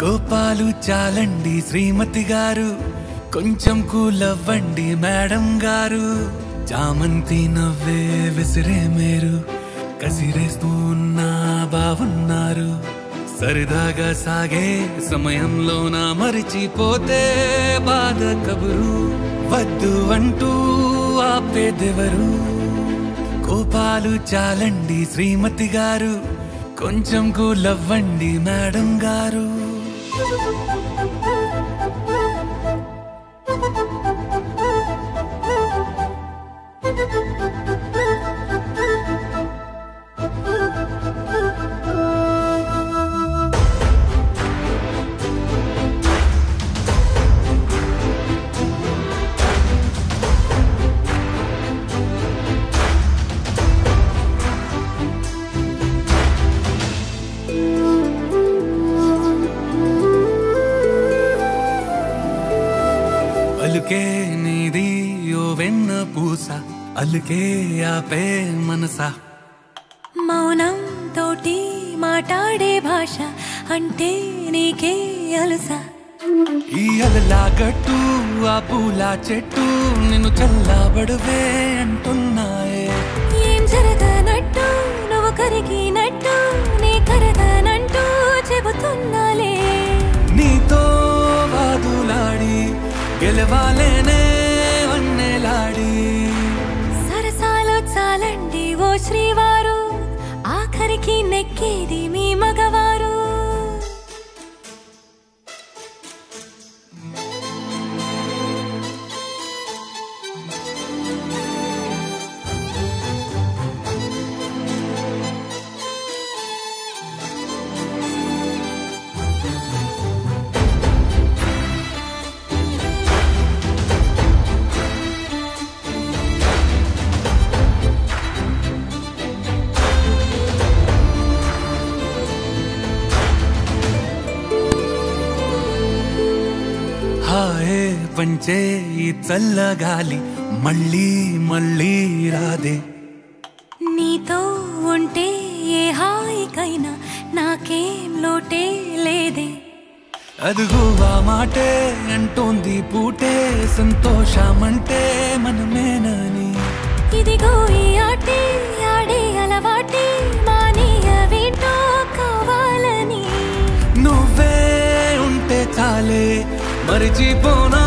కోపాలు చాలండి శ్రీమతి గారు, కొంచెం కూలవ్వండి మేడం గారు. చామంతి నవ్వే విసిరే మీరు, కసిరేస్తూ ఉన్నా బావున్నారు. సరదాగా సాగే సమయంలో నా మరిచిపోతే బాధ కబురు. వద్దు అంటూ ఆపేదెవరు? కోపాలు చాలండి శ్రీమతి గారు, కొంచెం కూలవ్వండి మేడం గారు. అలుకే నీది ఓ వెన్న పూస, అలుకే ఆపే మనసా. మౌనం తోటి మాట్లాడే భాష అంటే నీకే అలుసా. ఈ అలలా గట్టు ఆ పూల చెట్టు నిన్ను చల్లబడువే అంటున్నాయే. ఏం జరగనట్టు నువ్వు కరిగినట్టు నీ కరగనంటూ చెబుతున్నాలే. నీతో వాదులాడి గెలవాలేనే వన్నెలాడి. సరసాలు చాలండి ఓ శ్రీవారు, ఆఖరికి నెక్కేది మీ మగవారు. హాయే పంచే ఈ చల్లగాలి మళ్ళీ మళ్ళీ రాదే. నీతో ఉంటే ఏ హాయికైనా నాకేం లోటే లేదే. అదుగు ఆ మాటే అంటోంది పూటే, సంతోషమంటే మనమేనని. ఇదిగో ఈ ఆటే ఆడే అలవాటే మానేయవేంటో కావాలని. నువ్వే ఉంటే చాలే మరిచిపోనా